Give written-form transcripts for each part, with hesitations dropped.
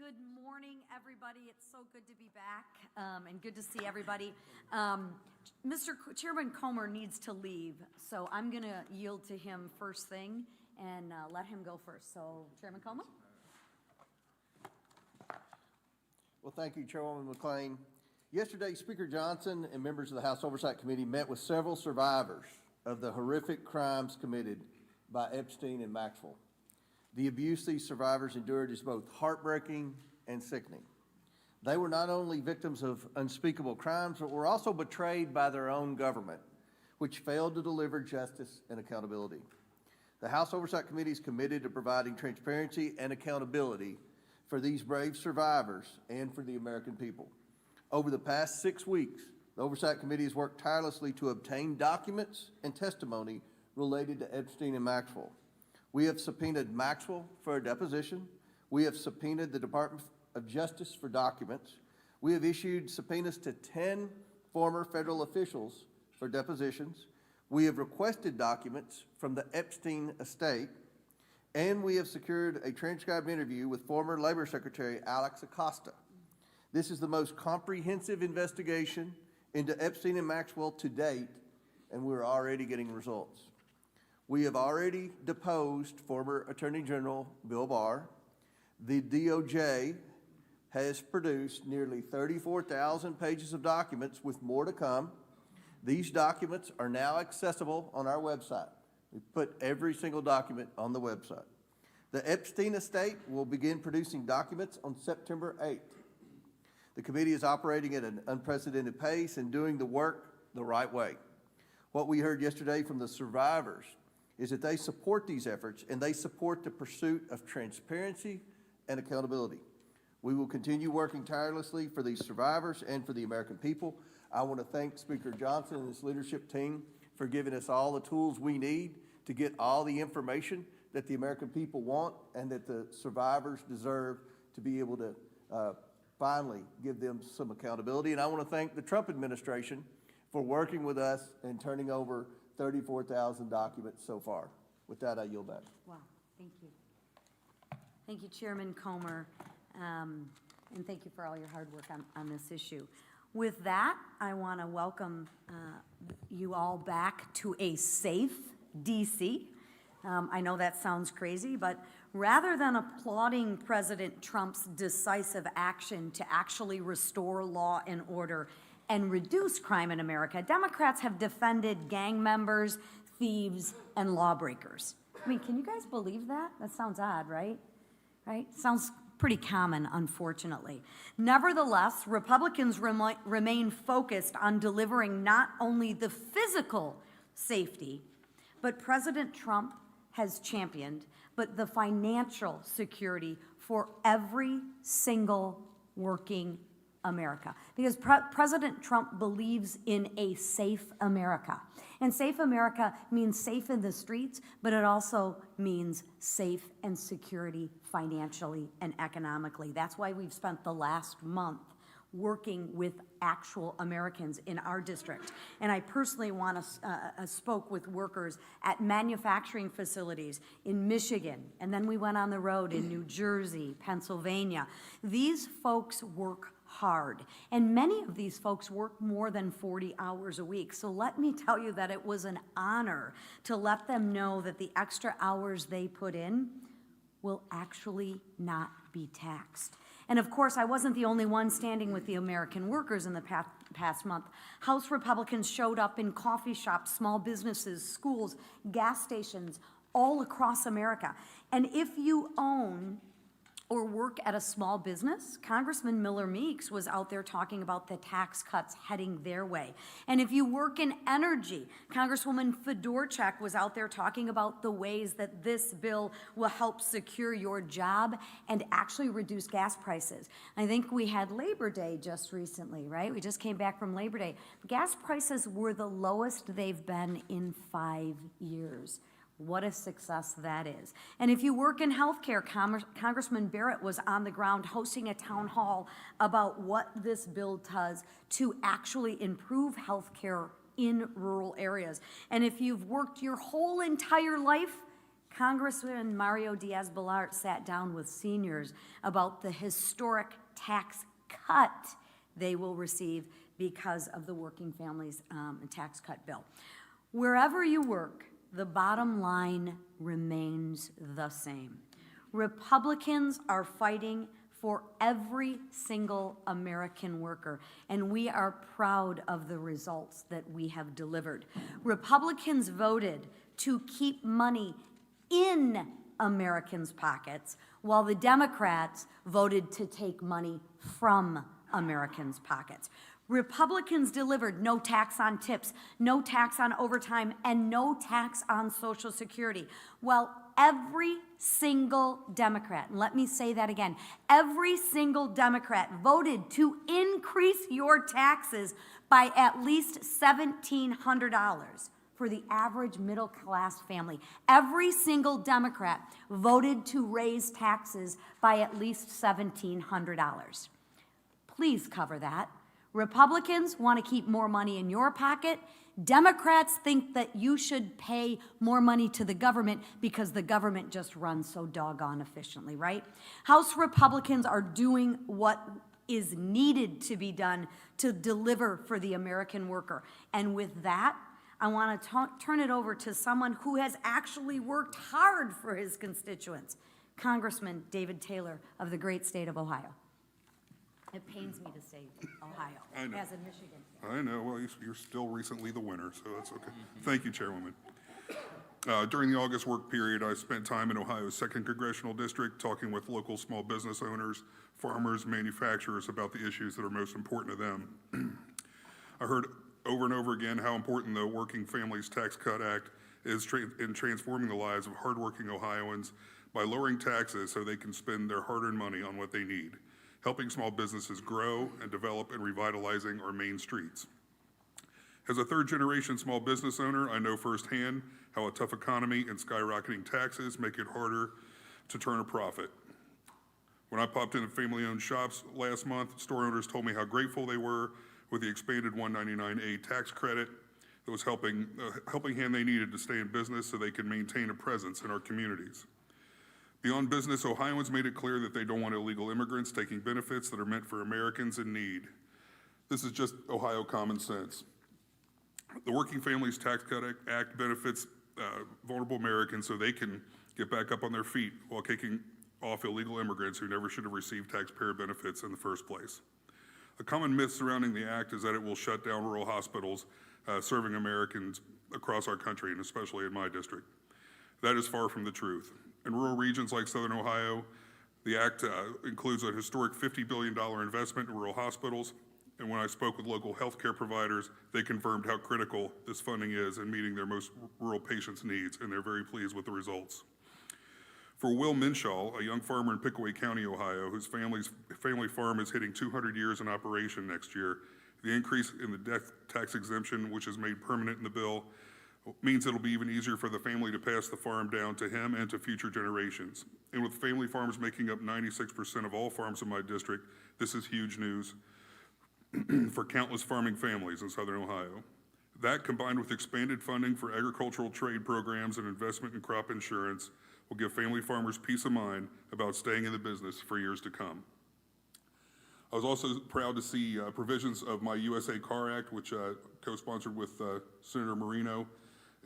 Good morning, everybody. It's so good to be back and good to see everybody. Chairman Comer needs to leave, so I'm going to yield to him first thing and let him go first. So, Chairman Comer? Well, thank you, Chairwoman McClain. Yesterday, Speaker Johnson and members of the House Oversight Committee met with several survivors of the horrific crimes committed by Epstein and Maxwell. The abuse these survivors endured is both heartbreaking and sickening. They were not only victims of unspeakable crimes, but were also betrayed by their own government, which failed to deliver justice and accountability. The House Oversight Committee is committed to providing transparency and accountability for these brave survivors and for the American people. Over the past 6 weeks, the Oversight Committee has worked tirelessly to obtain documents and testimony related to Epstein and Maxwell. We have subpoenaed Maxwell for a deposition. We have subpoenaed the Department of Justice for documents. We have issued subpoenas to 10 former federal officials for depositions. We have requested documents from the Epstein estate, and we have secured a transcribed interview with former Labor Secretary Alex Acosta. This is the most comprehensive investigation into Epstein and Maxwell to date, and we're already getting results. We have already deposed former Attorney General Bill Barr. The DOJ has produced nearly 34,000 pages of documents with more to come. These documents are now accessible on our website. We put every single document on the website. The Epstein estate will begin producing documents on September 8th. The committee is operating at an unprecedented pace and doing the work the right way. What we heard yesterday from the survivors is that they support these efforts and they support the pursuit of transparency and accountability. We will continue working tirelessly for these survivors and for the American people. I want to thank Speaker Johnson and his leadership team for giving us all the tools we need to get all the information that the American people want and that the survivors deserve to be able to finally give them some accountability. And I want to thank the Trump administration for working with us and turning over 34,000 documents so far. With that, I yield back. Wow, thank you. Thank you, Chairman Comer, and thank you for all your hard work on this issue. With that, I want to welcome you all back to a safe D.C. I know that sounds crazy, but rather than applauding President Trump's decisive action to actually restore law and order and reduce crime in America, Democrats have defended gang members, thieves, and lawbreakers. I mean, can you guys believe that? That sounds odd, right? Right? Sounds pretty common, unfortunately. Nevertheless, Republicans remain focused on delivering not only the physical safety, but President Trump has championed, but the financial security for every single working America. Because President Trump believes in a safe America. And safe America means safe in the streets, but it also means safe and security financially and economically. That's why we've spent the last month working with actual Americans in our district. And I personally spoke with workers at manufacturing facilities in Michigan, and then we went on the road in New Jersey, Pennsylvania. These folks work hard, and many of these folks work more than 40 hours a week. So let me tell you that it was an honor to let them know that the extra hours they put in will actually not be taxed. And of course, I wasn't the only one standing with the American workers in the past month. House Republicans showed up in coffee shops, small businesses, schools, gas stations, all across America. And if you own or work at a small business, Congressman Miller Meeks was out there talking about the tax cuts heading their way. And if you work in energy, Congresswoman Fedorchak was out there talking about the ways that this bill will help secure your job and actually reduce gas prices. I think we had Labor Day just recently, right? We just came back from Labor Day. Gas prices were the lowest they've been in 5 years. What a success that is. And if you work in healthcare, Congressman Barrett was on the ground hosting a town hall about what this bill does to actually improve healthcare in rural areas. And if you've worked your whole entire life, Congressman Mario Diaz-Balart sat down with seniors about the historic tax cut they will receive because of the Working Families Tax Cut Bill. Wherever you work, the bottom line remains the same. Republicans are fighting for every single American worker, and we are proud of the results that we have delivered. Republicans voted to keep money in Americans' pockets, while the Democrats voted to take money from Americans' pockets. Republicans delivered no tax on tips, no tax on overtime, and no tax on Social Security. While every single Democrat, and let me say that again, every single Democrat voted to increase your taxes by at least $1,700 for the average middle-class family. Every single Democrat voted to raise taxes by at least $1,700. Please cover that. Republicans want to keep more money in your pocket. Democrats think that you should pay more money to the government because the government just runs so doggone efficiently, right? House Republicans are doing what is needed to be done to deliver for the American worker. And with that, I want to turn it over to someone who has actually worked hard for his constituents, Congressman David Taylor of the great state of Ohio. It pains me to say Ohio, as in Michigan. I know. Well, you're still recently the winner, so that's okay. Thank you, Chairwoman. During the August work period, I spent time in Ohio's 2nd Congressional District talking with local small business owners, farmers, manufacturers about the issues that are most important to them. I heard over and over again how important the Working Families Tax Cut Act is in transforming the lives of hardworking Ohioans by lowering taxes so they can spend their hard-earned money on what they need, helping small businesses grow and develop and revitalizing our main streets. As a third-generation small business owner, I know firsthand how a tough economy and skyrocketing taxes make it harder to turn a profit. When I popped into family-owned shops last month, store owners told me how grateful they were with the expanded 199A tax credit that was helping hand they needed to stay in business so they could maintain a presence in our communities. Beyond business, Ohioans made it clear that they don't want illegal immigrants taking benefits that are meant for Americans in need. This is just Ohio common sense. The Working Families Tax Cut Act benefits vulnerable Americans so they can get back up on their feet while kicking off illegal immigrants who never should have received taxpayer benefits in the first place. A common myth surrounding the act is that it will shut down rural hospitals serving Americans across our country, and especially in my district. That is far from the truth. In rural regions like Southern Ohio, the act includes a historic $50 billion investment in rural hospitals, and when I spoke with local healthcare providers, they confirmed how critical this funding is in meeting their most rural patients' needs, and they're very pleased with the results. For Will Minshaw, a young farmer in Pickaway County, Ohio, whose family farm is hitting 200 years in operation next year, the increase in the death tax exemption, which is made permanent in the bill, means it'll be even easier for the family to pass the farm down to him and to future generations. And with family farms making up 96% of all farms in my district, this is huge news for countless farming families in Southern Ohio. That, combined with expanded funding for agricultural trade programs and investment in crop insurance, will give family farmers peace of mind about staying in the business for years to come. I was also proud to see provisions of my USA Car Act, which co-sponsored with Senator Marino,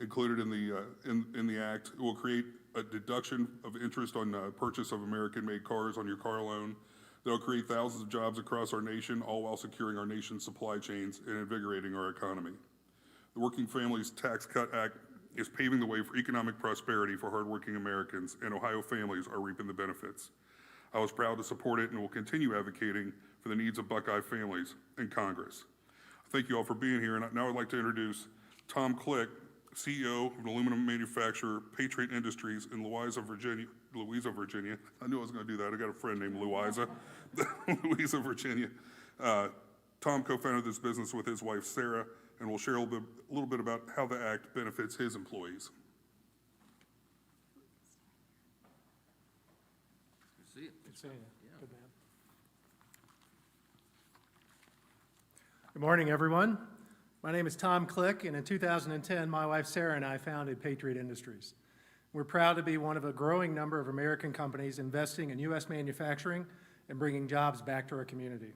included in the act. It will create a deduction of interest on purchase of American-made cars on your car loan. That'll create thousands of jobs across our nation, all while securing our nation's supply chains and invigorating our economy. The Working Families Tax Cut Act is paving the way for economic prosperity for hardworking Americans, and Ohio families are reaping the benefits. I was proud to support it and will continue advocating for the needs of Buckeye families in Congress. Thank you all for being here, and now I'd like to introduce Tom Click, CEO of an aluminum manufacturer, Patriot Industries in Louisa, Virginia. I knew I was going to do that. I got a friend named Louisa, Louisa, Virginia. Tom co-founded this business with his wife, Sarah, and will share a little bit about how the act benefits his employees. Good to see you. Good seeing you. Good man. Good morning, everyone. My name is Tom Click, and in 2010, my wife Sarah and I founded Patriot Industries. We're proud to be one of a growing number of American companies investing in U.S. manufacturing and bringing jobs back to our community.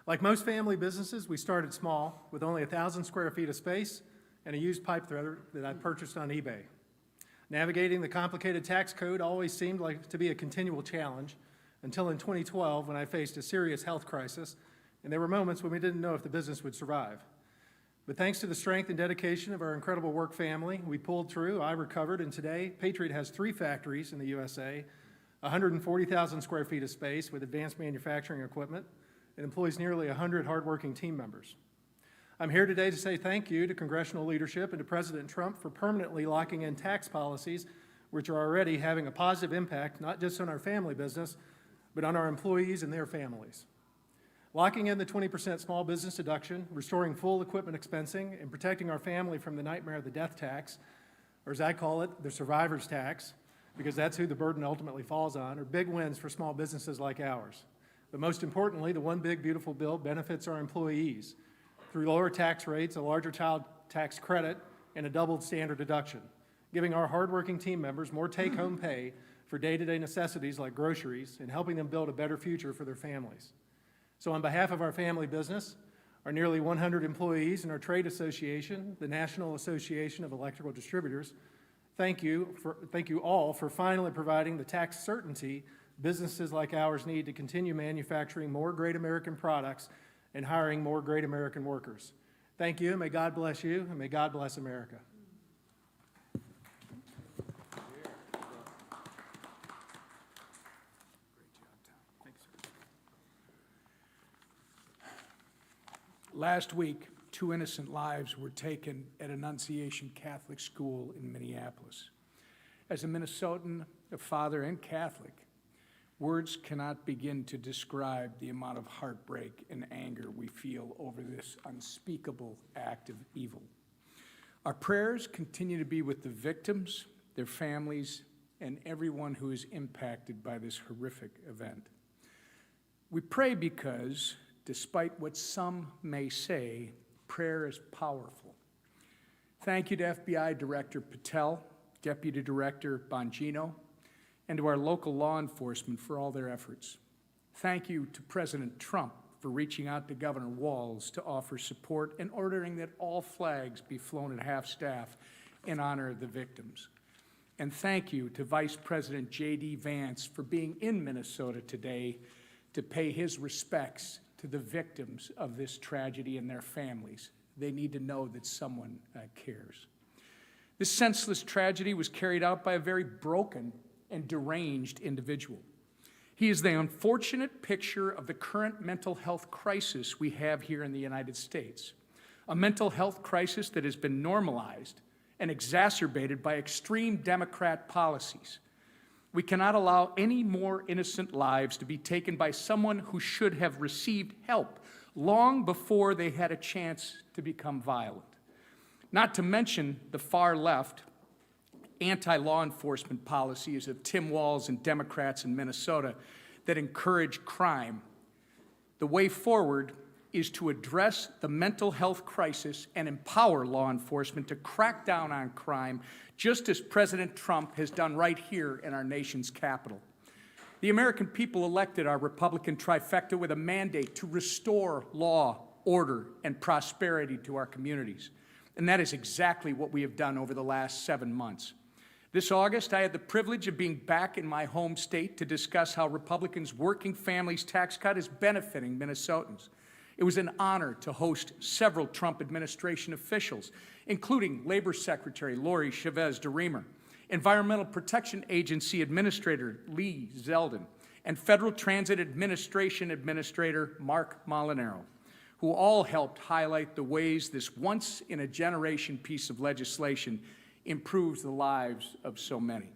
Like most family businesses, we started small with only 1,000 square feet of space and a used pipe threader that I purchased on eBay. Navigating the complicated tax code always seemed like to be a continual challenge until in 2012 when I faced a serious health crisis, and there were moments when we didn't know if the business would survive. But thanks to the strength and dedication of our incredible work family, we pulled through, I recovered, and today Patriot has 3 factories in the USA, 140,000 square feet of space with advanced manufacturing equipment, and employs nearly 100 hardworking team members. I'm here today to say thank you to congressional leadership and to President Trump for permanently locking in tax policies which are already having a positive impact not just on our family business, but on our employees and their families. Locking in the 20% small business deduction, restoring full equipment expensing, and protecting our family from the nightmare of the death tax, or as I call it, the survivor's tax, because that's who the burden ultimately falls on, are big wins for small businesses like ours. But most importantly, the One Big Beautiful Bill benefits our employees through lower tax rates, a larger child tax credit, and a doubled standard deduction, giving our hardworking team members more take-home pay for day-to-day necessities like groceries and helping them build a better future for their families. So on behalf of our family business, our nearly 100 employees and our trade association, the National Association of Electrical Distributors, thank you all for finally providing the tax certainty businesses like ours need to continue manufacturing more great American products and hiring more great American workers. Thank you, and may God bless you, and may God bless America. Last week, 2 innocent lives were taken at Annunciation Catholic School in Minneapolis. As a Minnesotan, a father, and Catholic, words cannot begin to describe the amount of heartbreak and anger we feel over this unspeakable act of evil. Our prayers continue to be with the victims, their families, and everyone who is impacted by this horrific event. We pray because, despite what some may say, prayer is powerful. Thank you to FBI Director Patel, Deputy Director Bongino, and to our local law enforcement for all their efforts. Thank you to President Trump for reaching out to Governor Walz to offer support and ordering that all flags be flown at half-staff in honor of the victims. And thank you to Vice President J.D. Vance for being in Minnesota today to pay his respects to the victims of this tragedy and their families. They need to know that someone cares. This senseless tragedy was carried out by a very broken and deranged individual. He is the unfortunate picture of the current mental health crisis we have here in the United States, a mental health crisis that has been normalized and exacerbated by extreme Democrat policies. We cannot allow any more innocent lives to be taken by someone who should have received help long before they had a chance to become violent. Not to mention the far left anti-law enforcement policies of Tim Walz and Democrats in Minnesota that encourage crime. The way forward is to address the mental health crisis and empower law enforcement to crack down on crime, just as President Trump has done right here in our nation's capital. The American people elected our Republican trifecta with a mandate to restore law, order, and prosperity to our communities. And that is exactly what we have done over the last 7 months. This August, I had the privilege of being back in my home state to discuss how Republicans' working families tax cut is benefiting Minnesotans. It was an honor to host several Trump administration officials, including Labor Secretary Lori Chavez-DeRemer, Environmental Protection Agency Administrator Lee Zeldin, and Federal Transit Administration Administrator Mark Molinaro, who all helped highlight the ways this once-in-a-generation piece of legislation improves the lives of so many.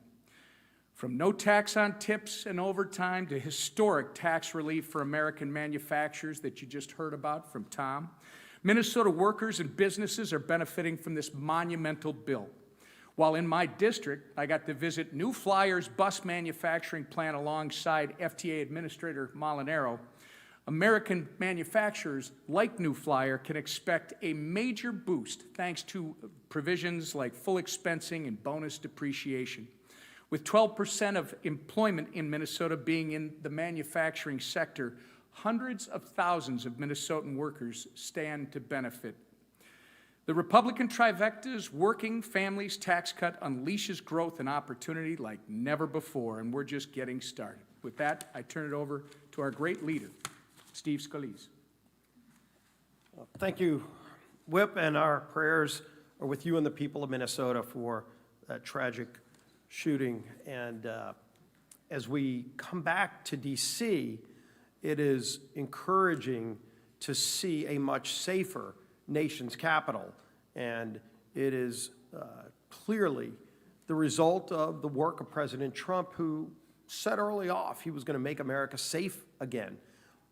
From no tax on tips and overtime to historic tax relief for American manufacturers that you just heard about from Tom, Minnesota workers and businesses are benefiting from this monumental bill. While in my district, I got to visit New Flyer's bus manufacturing plant alongside FTA Administrator Molinaro, American manufacturers like New Flyer can expect a major boost thanks to provisions like full expensing and bonus depreciation. With 12% of employment in Minnesota being in the manufacturing sector, hundreds of thousands of Minnesotan workers stand to benefit. The Republican trifecta's working families tax cut unleashes growth and opportunity like never before, and we're just getting started. With that, I turn it over to our great leader, Steve Scalise. Thank you, Whip, and our prayers are with you and the people of Minnesota for that tragic shooting. And as we come back to D.C., it is encouraging to see a much safer nation's capital. And it is clearly the result of the work of President Trump, who said early off he was going to make America safe again.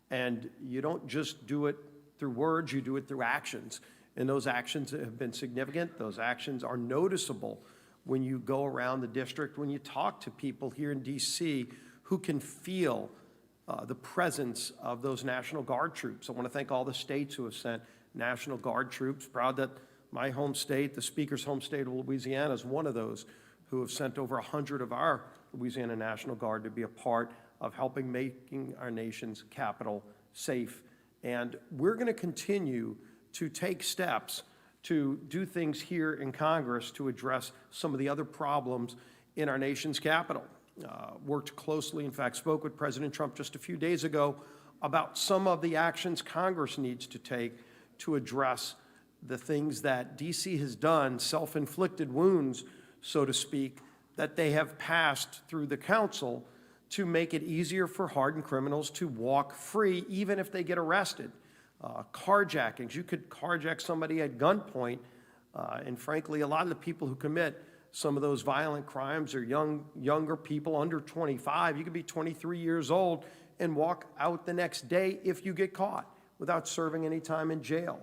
And you don't just do it through words, you do it through actions. And those actions have been significant. Those actions are noticeable when you go around the district, when you talk to people here in D.C. who can feel the presence of those National Guard troops. I want to thank all the states who have sent National Guard troops. Proud that my home state, the Speaker's home state of Louisiana, is one of those who have sent over 100 of our Louisiana National Guard to be a part of helping making our nation's capital safe. And we're going to continue to take steps to do things here in Congress to address some of the other problems in our nation's capital. Worked closely, in fact, spoke with President Trump just a few days ago about some of the actions Congress needs to take to address the things that D.C. has done, self-inflicted wounds, so to speak, that they have passed through the council to make it easier for hardened criminals to walk free, even if they get arrested. Carjackings, you could carjack somebody at gunpoint, and frankly, a lot of the people who commit some of those violent crimes are younger people under 25. You could be 23 years old and walk out the next day if you get caught without serving any time in jail.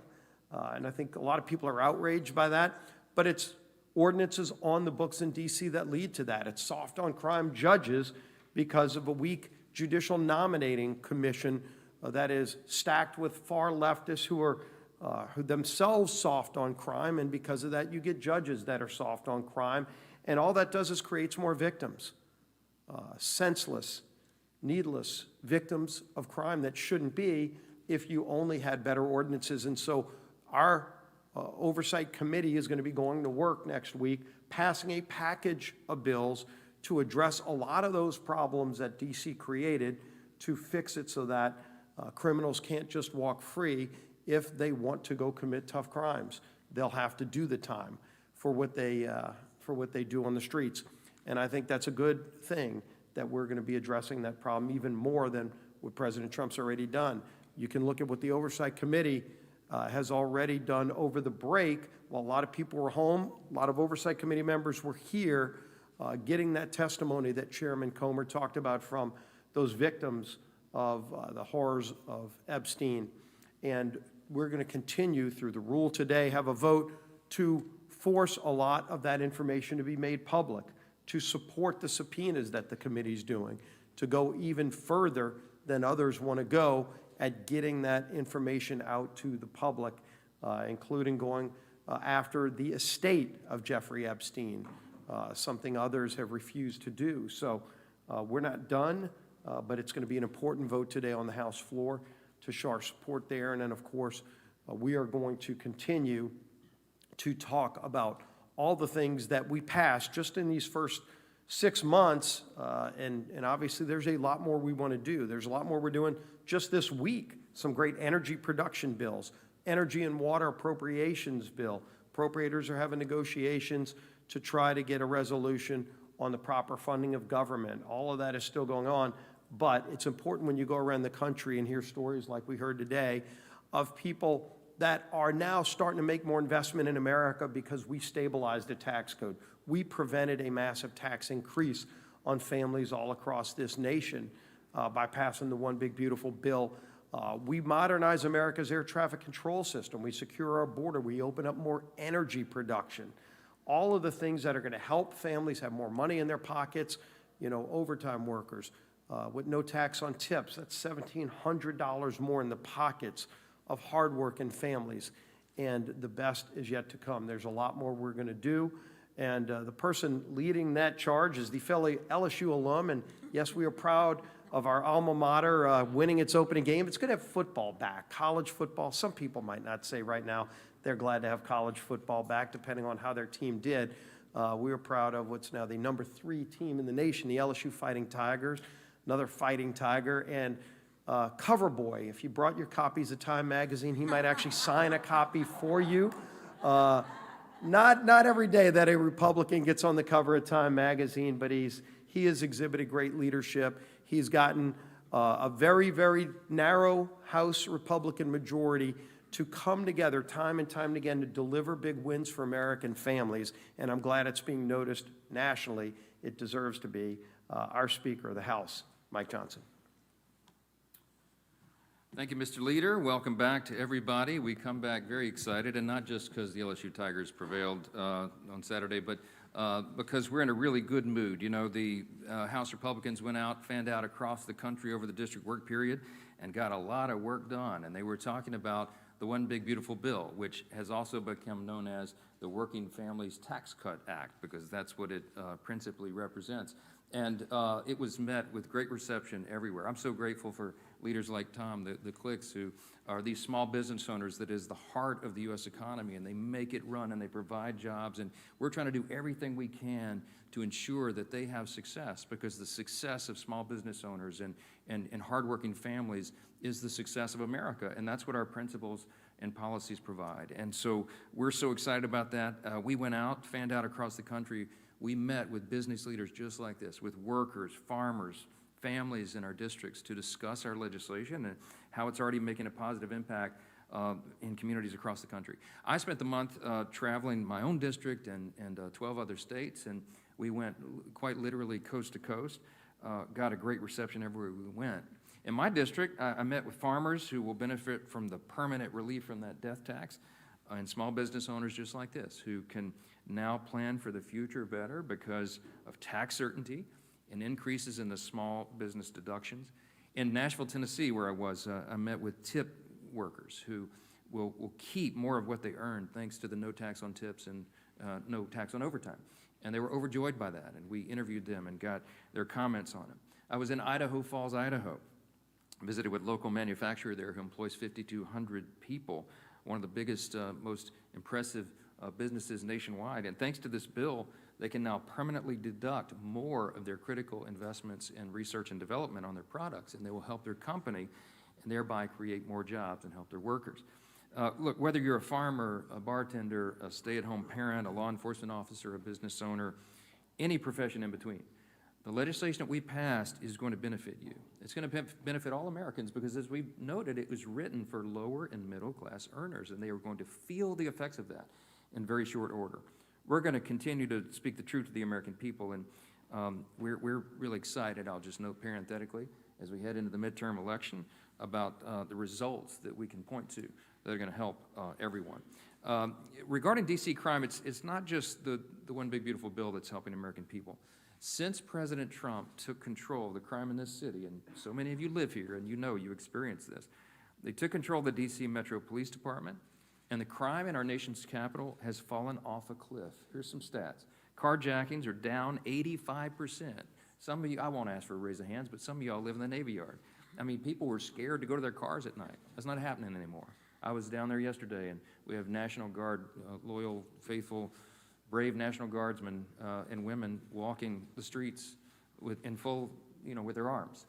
And I think a lot of people are outraged by that, but it's ordinances on the books in D.C. that lead to that. It's soft on crime judges because of a weak judicial nominating commission that is stacked with far leftists who are who themselves soft on crime, and because of that, you get judges that are soft on crime, and all that does is creates more victims, senseless, needless victims of crime that shouldn't be if you only had better ordinances. And so our Oversight Committee is going to be going to work next week, passing a package of bills to address a lot of those problems that D.C. created, to fix it so that criminals can't just walk free. If they want to go commit tough crimes, they'll have to do the time for what they do on the streets. And I think that's a good thing, that we're going to be addressing that problem even more than what President Trump's already done. You can look at what the Oversight Committee has already done over the break. While a lot of people were home, a lot of Oversight Committee members were here getting that testimony that Chairman Comer talked about from those victims of the horrors of Epstein. And we're going to continue through the rule today, have a vote to force a lot of that information to be made public, to support the subpoenas that the committee's doing, to go even further than others want to go at getting that information out to the public, including going after the estate of Jeffrey Epstein, something others have refused to do. So we're not done, but it's going to be an important vote today on the House floor to show our support there. And then, of course, we are going to continue to talk about all the things that we passed just in these first 6 months. And obviously, there's a lot more we want to do. There's a lot more we're doing just this week. Some great energy production bills, energy and water appropriations bill. Appropriators are having negotiations to try to get a resolution on the proper funding of government. All of that is still going on. But it's important when you go around the country and hear stories like we heard today of people that are now starting to make more investment in America because we stabilized the tax code. We prevented a massive tax increase on families all across this nation by passing the One Big Beautiful Bill. We modernize America's air traffic control system. We secure our border. We open up more energy production. All of the things that are going to help families have more money in their pockets, you know, overtime workers, with no tax on tips. That's $1,700 more in the pockets of hardworking families, and the best is yet to come. There's a lot more we're going to do, and the person leading that charge is the fellow LSU alum, and yes, we are proud of our alma mater winning its opening game. It's going to have football back, college football. Some people might not say right now they're glad to have college football back, depending on how their team did. We are proud of what's now the number 3 team in the nation, the LSU Fighting Tigers, another Fighting Tiger, and Cover Boy. If you brought your copies of Time Magazine, he might actually sign a copy for you. Not every day that a Republican gets on the cover of Time Magazine, but he has exhibited great leadership. He's gotten a very, very narrow House Republican majority to come together time and time again to deliver big wins for American families, and I'm glad it's being noticed nationally. It deserves to be. Our Speaker of the House, Mike Johnson. Thank you, Mr. Leader. Welcome back to everybody. We come back very excited, and not just because the LSU Tigers prevailed on Saturday, but because we're in a really good mood. You know, the House Republicans went out, fanned out across the country over the district work period, and got a lot of work done. And they were talking about the One Big Beautiful Bill, which has also become known as the Working Families Tax Cut Act, because that's what it principally represents. And it was met with great reception everywhere. I'm so grateful for leaders like Tom, the Clicks, who are these small business owners that is the heart of the U.S. economy, and they make it run and they provide jobs. And we're trying to do everything we can to ensure that they have success, because the success of small business owners and hardworking families is the success of America. And that's what our principles and policies provide. And so we're so excited about that. We went out, fanned out across the country. We met with business leaders just like this, with workers, farmers, families in our districts to discuss our legislation and how it's already making a positive impact in communities across the country. I spent the month traveling my own district and 12 other states, and we went quite literally coast to coast, got a great reception everywhere we went. In my district, I met with farmers who will benefit from the permanent relief from that death tax, and small business owners just like this, who can now plan for the future better because of tax certainty and increases in the small business deductions. In Nashville, Tennessee, where I was, I met with tip workers who will keep more of what they earn thanks to the no tax on tips and no tax on overtime. And they were overjoyed by that, and we interviewed them and got their comments on it. I was in Idaho Falls, Idaho. Visited with local manufacturer there who employs 5,200 people, one of the biggest, most impressive businesses nationwide. And thanks to this bill, they can now permanently deduct more of their critical investments in research and development on their products, and they will help their company and thereby create more jobs and help their workers. Look, whether you're a farmer, a bartender, a stay-at-home parent, a law enforcement officer, a business owner, any profession in between, the legislation that we passed is going to benefit you. It's going to benefit all Americans because, as we noted, it was written for lower and middle class earners, and they are going to feel the effects of that in very short order. We're going to continue to speak the truth to the American people, and we're really excited, I'll just note parenthetically, as we head into the midterm election, about the results that we can point to that are going to help everyone. Regarding D.C. crime, it's not just the One Big Beautiful Bill that's helping American people. Since President Trump took control of the crime in this city, and so many of you live here and you experienced this, they took control of the D.C. Metro Police Department, and the crime in our nation's capital has fallen off a cliff. Here's some stats. Carjackings are down 85%. Some of you, I won't ask for a raise of hands, but some of y'all live in the Navy Yard. I mean, people were scared to go to their cars at night. That's not happening anymore. I was down there yesterday, and we have National Guard, loyal, faithful, brave National Guardsmen and women walking the streets in full, with their arms.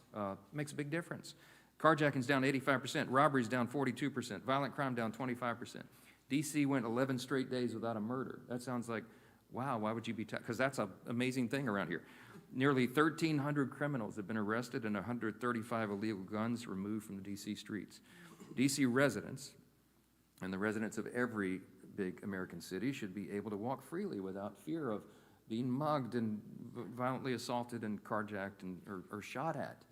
Makes a big difference. Carjacking's down 85%, robberies down 42%, violent crime down 25%. D.C. went 11 straight days without a murder. That sounds like, wow, why would you be, because that's an amazing thing around here. Nearly 1,300 criminals have been arrested and 135 illegal guns removed from the D.C. streets. D.C. residents, and the residents of every big American city, should be able to walk freely without fear of being mugged and violently assaulted and carjacked or shot at.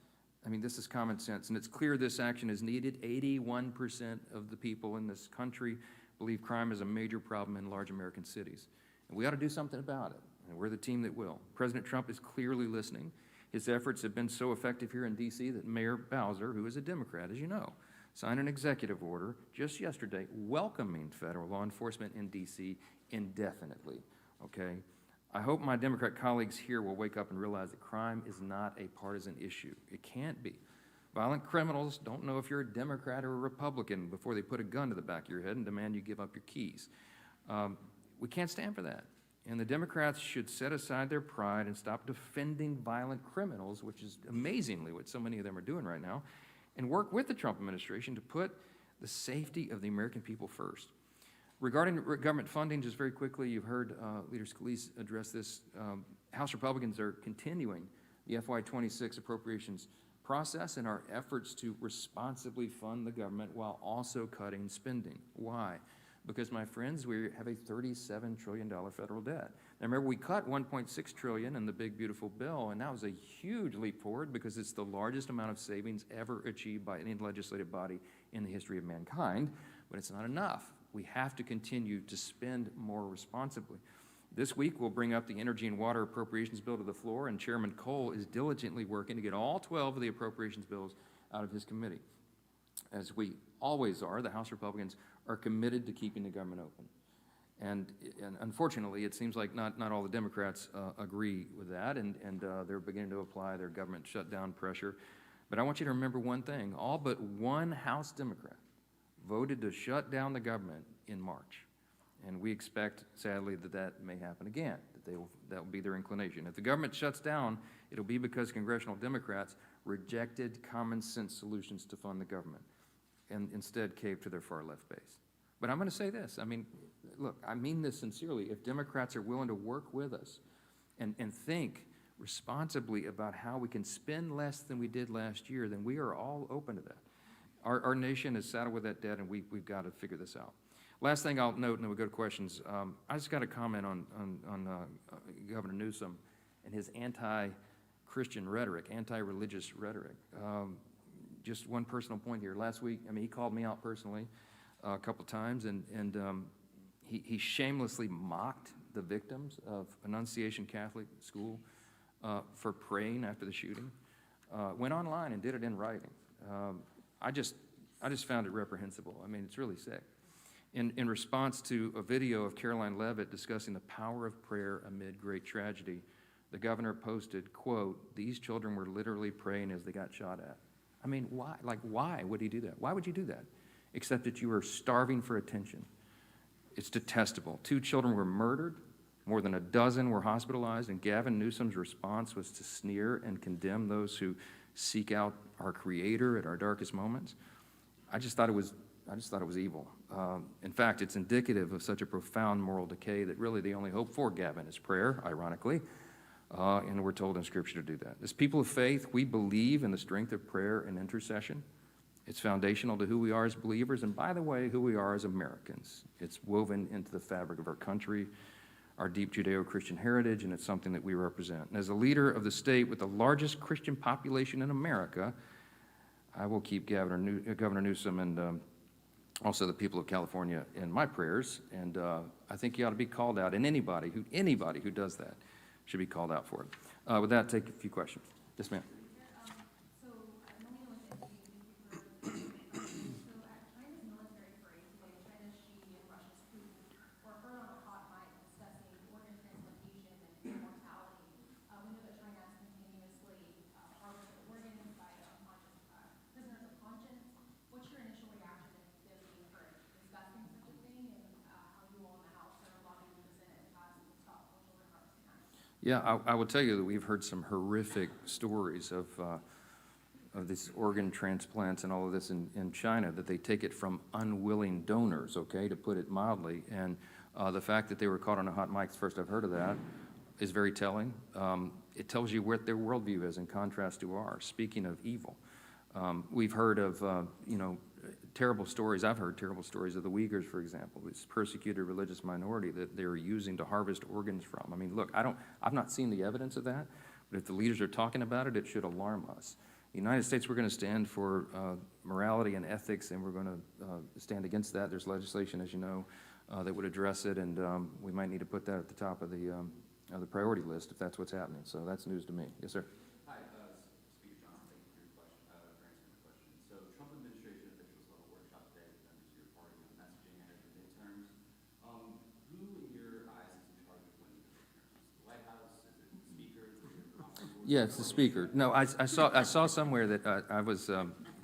I mean, this is common sense, and it's clear this action is needed. 81% of the people in this country believe crime is a major problem in large American cities, and we ought to do something about it, and we're the team that will. President Trump is clearly listening. His efforts have been so effective here in D.C. that Mayor Bowser, who is a Democrat, as you know, signed an executive order just yesterday welcoming federal law enforcement in D.C. indefinitely, okay? I hope my Democrat colleagues here will wake up and realize that crime is not a partisan issue. It can't be. Violent criminals don't know if you're a Democrat or a Republican before they put a gun to the back of your head and demand you give up your keys. We can't stand for that. And the Democrats should set aside their pride and stop defending violent criminals, which is amazingly what so many of them are doing right now, and work with the Trump administration to put the safety of the American people first. Regarding government funding, just very quickly, you've heard Leader Scalise address this. House Republicans are continuing the FY26 appropriations process in our efforts to responsibly fund the government while also cutting spending. Why? Because, my friends, we have a $37 trillion federal debt. Now, remember, we cut $1.6 trillion in the big, beautiful bill, and that was a huge leap forward because it's the largest amount of savings ever achieved by any legislative body in the history of mankind, but it's not enough. We have to continue to spend more responsibly. This week, we'll bring up the Energy and Water Appropriations Bill to the floor, and Chairman Cole is diligently working to get all 12 of the appropriations bills out of his committee. As we always are, the House Republicans are committed to keeping the government open. And unfortunately, it seems like not all the Democrats agree with that, and they're beginning to apply their government shutdown pressure. But I want you to remember one thing. All but one House Democrat voted to shut down the government in March. And we expect, sadly, that may happen again, that will be their inclination. If the government shuts down, it'll be because congressional Democrats rejected common sense solutions to fund the government and instead caved to their far left base. But I'm going to say this. I mean, look, I mean this sincerely. If Democrats are willing to work with us and think responsibly about how we can spend less than we did last year, then we are all open to that. Our nation is saddled with that debt, and we've got to figure this out. Last thing I'll note, and then we'll go to questions. I just got a comment on Governor Newsom and his anti-Christian rhetoric, anti-religious rhetoric. Just one personal point here. Last week, I mean, he called me out personally a couple times, and he shamelessly mocked the victims of Annunciation Catholic School for praying after the shooting. Went online and did it in writing. I just found it reprehensible. I mean, it's really sick. In response to a video of Caroline Leavitt discussing the power of prayer amid great tragedy, the governor posted, quote, "These children were literally praying as they got shot at." I mean, why? Like, why would he do that? Why would you do that? Except that you are starving for attention. It's detestable. 2 children were murdered. More than a dozen were hospitalized, and Gavin Newsom's response was to sneer and condemn those who seek out our Creator at our darkest moments. I just thought it was evil. In fact, it's indicative of such a profound moral decay that really the only hope for Gavin is prayer, ironically, and we're told in Scripture to do that. As people of faith, we believe in the strength of prayer and intercession. It's foundational to who we are as believers, and by the way, who we are as Americans. It's woven into the fabric of our country, our deep Judeo-Christian heritage, and it's something that we represent. And as a leader of the state with the largest Christian population in America, I will keep Governor Newsom and also the people of California in my prayers, and I think you ought to be called out, and anybody who does that should be called out for it. With that, take a few questions. Yes, ma'am. Yeah, I will tell you that we've heard some horrific stories of these organ transplants and all of this in China, that they take it from unwilling donors, okay, to put it mildly. And the fact that they were caught on a hot mic, the first I've heard of that, is very telling. It tells you what their worldview is in contrast to ours. Speaking of evil, we've heard of, terrible stories. I've heard terrible stories of the Uyghurs, for example, this persecuted religious minority that they're using to harvest organs from. I mean, look, I've not seen the evidence of that, but if the leaders are talking about it, it should alarm us. The United States, we're going to stand for morality and ethics, and we're going to stand against that. There's legislation, as you know, that would address it, and we might need to put that at the top of the priority list if that's what's happening. So that's news to me. Yes, sir. Hi, Yeah, it's the speaker. No, I saw somewhere that I was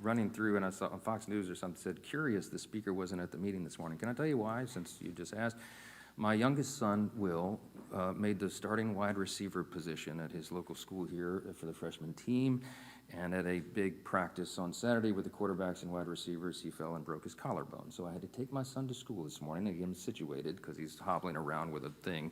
running through and I saw on Fox News or something said, curious, the speaker wasn't at the meeting this morning. Can I tell you why, since you just asked? My youngest son, Will, made the starting wide receiver position at his local school here for the freshman team. And at a big practice on Saturday with the quarterbacks and wide receivers, he fell and broke his collarbone. So I had to take my son to school this morning and get him situated because he's hobbling around with a thing.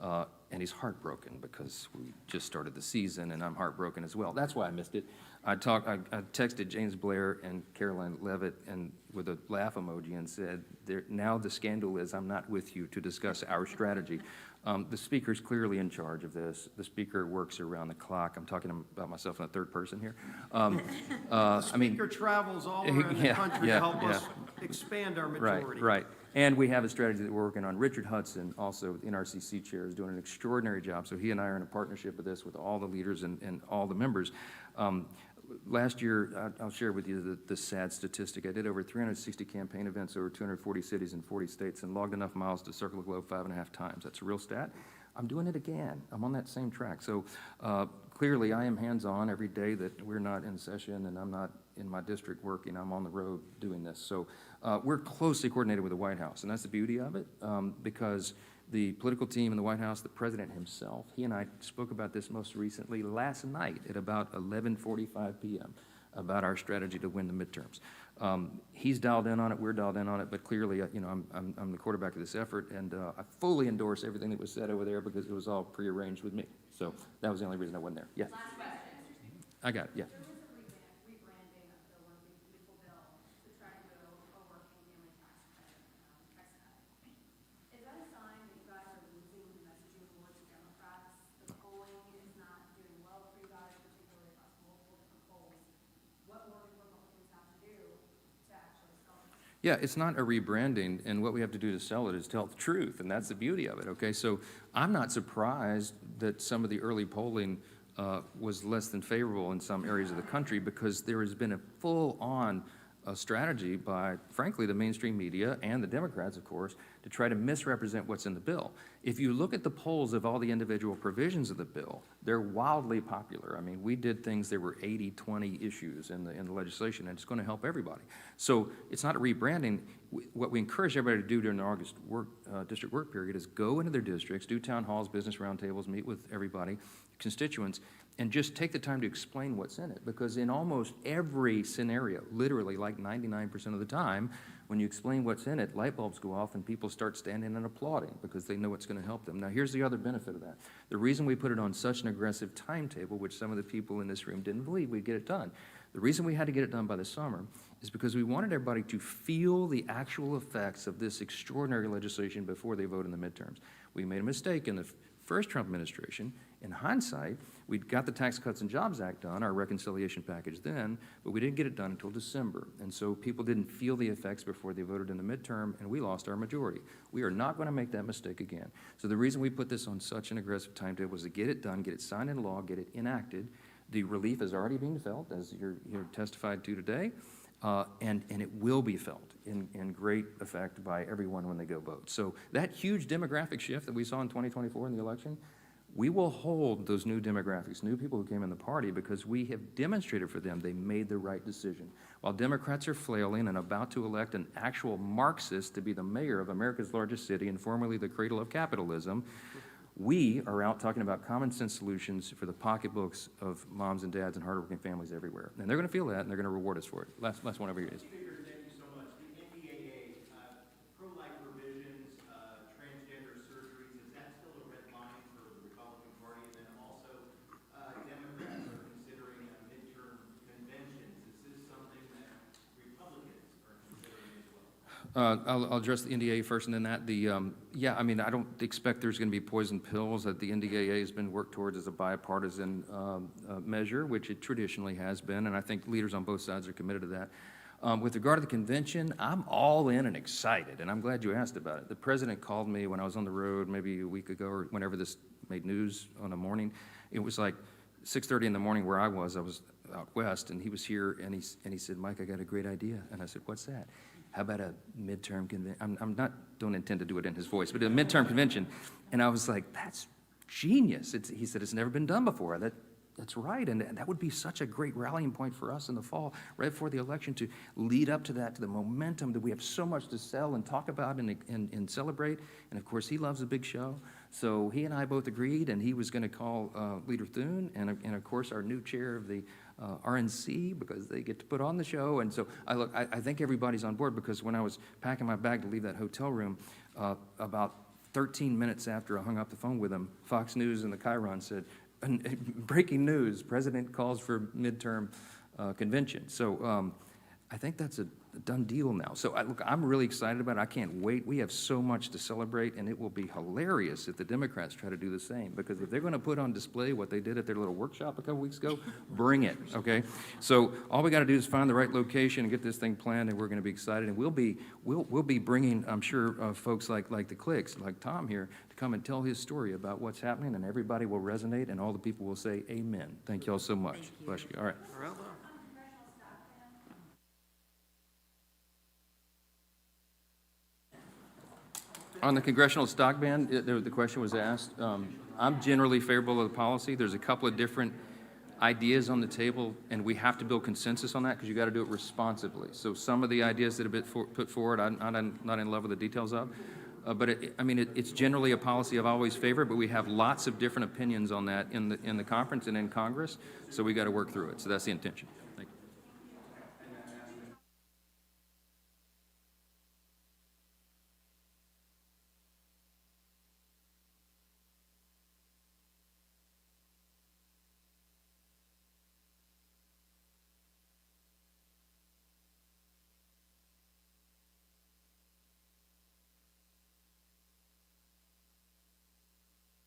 And he's heartbroken because we just started the season and I'm heartbroken as well. That's why I missed it. I texted James Blair and Caroline Levitt and with a laugh emoji and said, now the scandal is I'm not with you to discuss our strategy. The speaker's clearly in charge of this. The speaker works around the clock. I'm talking about myself in the third person here. The speaker travels all around the country to help us expand our majority. Right. And we have a strategy that we're working on. Richard Hudson, also the NRCC chair, is doing an extraordinary job. So he and I are in a partnership with this, with all the leaders and all the members. Last year, I'll share with you the sad statistic. I did over 360 campaign events over 240 cities and 40 states and logged enough miles to circle the globe 5.5 times. That's a real stat. I'm doing it again. I'm on that same track. So clearly, I am hands-on every day that we're not in session and I'm not in my district working. I'm on the road doing this. So we're closely coordinated with the White House, and that's the beauty of it, because the political team in the White House, the president himself, he and I spoke about this most recently last night at about 11:45 p.m. about our strategy to win the midterms. He's dialed in on it, we're dialed in on it, but clearly, I'm the quarterback of this effort, and I fully endorse everything that was said over there because it was all prearranged with me. So that was the only reason I wasn't there. Yeah. Last question. I got it, yeah. There was a rebranding of the One Big Beautiful Bill to try to do a working family tax credit, tax cut. Is that a sign that you guys are losing the messaging towards Democrats? The polling is not doing well for you guys, particularly across multiple different polls. What more Republicans have to do to actually sell it? Yeah, it's not a rebranding, and what we have to do to sell it is tell the truth, and that's the beauty of it, okay? So I'm not surprised that some of the early polling was less than favorable in some areas of the country because there has been a full-on strategy by, frankly, the mainstream media and the Democrats, of course, to try to misrepresent what's in the bill. If you look at the polls of all the individual provisions of the bill, they're wildly popular. I mean, we did things, there were 80-20 issues in the legislation, and it's going to help everybody. So it's not a rebranding. What we encourage everybody to do during the August district work period is go into their districts, do town halls, business roundtables, meet with everybody, constituents, and just take the time to explain what's in it. Because in almost every scenario, literally like 99% of the time, when you explain what's in it, light bulbs go off and people start standing and applauding because they know it's going to help them. Now, here's the other benefit of that. The reason we put it on such an aggressive timetable, which some of the people in this room didn't believe we'd get it done, the reason we had to get it done by the summer is because we wanted everybody to feel the actual effects of this extraordinary legislation before they vote in the midterms. We made a mistake in the first Trump administration. In hindsight, we got the Tax Cuts and Jobs Act done, our reconciliation package then, but we didn't get it done until December. And so people didn't feel the effects before they voted in the midterm, and we lost our majority. We are not going to make that mistake again. So the reason we put this on such an aggressive timetable was to get it done, get it signed into law, get it enacted. The relief is already being felt, as you're testified to today, and it will be felt in great effect by everyone when they go vote. So that huge demographic shift that we saw in 2024 in the election, we will hold those new demographics, new people who came in the party, because we have demonstrated for them they made the right decision. While Democrats are flailing and about to elect an actual Marxist to be the mayor of America's largest city and formerly the cradle of capitalism, we are out talking about common sense solutions for the pocketbooks of moms and dads and hardworking families everywhere. And they're going to feel that, and they're going to reward us for it. Last one over here is. Speaker, thank you so much. The NDAA, pro-life provisions, transgender surgeries, is that still a red line for the Republican Party? And then also, Democrats are considering midterm conventions. Is this something that Republicans are considering as well? I'll address the NDAA first and then that. Yeah, I mean, I don't expect there's going to be poison pills that the NDAA has been worked towards as a bipartisan measure, which it traditionally has been, and I think leaders on both sides are committed to that. With regard to the convention, I'm all in and excited, and I'm glad you asked about it. The president called me when I was on the road maybe a week ago or whenever this made news on the morning. It was like 6:30 in the morning where I was out west, and he was here, and he said, Mike, I got a great idea. And I said, what's that? How about a midterm convention? Don't intend to do it in his voice, but a midterm convention. And I was like, that's genius. He said, it's never been done before. that's right, and that would be such a great rallying point for us in the fall, right before the election, to lead up to that, to the momentum that we have so much to sell and talk about and celebrate. And of course, he loves a big show, so he and I both agreed, and he was going to call Leader Thune and of course our new chair of the RNC, because they get to put on the show. And so I think everybody's on board, because when I was packing my bag to leave that hotel room, about 13 minutes after I hung up the phone with him, Fox News and the Chiron said, breaking news, president calls for midterm convention. So I think that's a done deal now. So look, I'm really excited about it. I can't wait. We have so much to celebrate, and it will be hilarious if the Democrats try to do the same, because if they're going to put on display what they did at their little workshop a couple weeks ago, bring it, okay? So all we got to do is find the right location and get this thing planned, and we're going to be excited. And we'll be bringing, I'm sure, folks like the Clicks, like Tom here, to come and tell his story about what's happening, and everybody will resonate, and all the people will say amen. Thank you all so much. Bless you. All right. On the congressional stock ban, the question was asked. I'm generally favorable to the policy. There's a couple of different ideas on the table, and we have to build consensus on that, because you got to do it responsibly. So some of the ideas that have been put forward, I'm not in love with the details of. But it's generally a policy I've always favored, but we have lots of different opinions on that in the conference and in Congress, so we got to work through it. So that's the intention.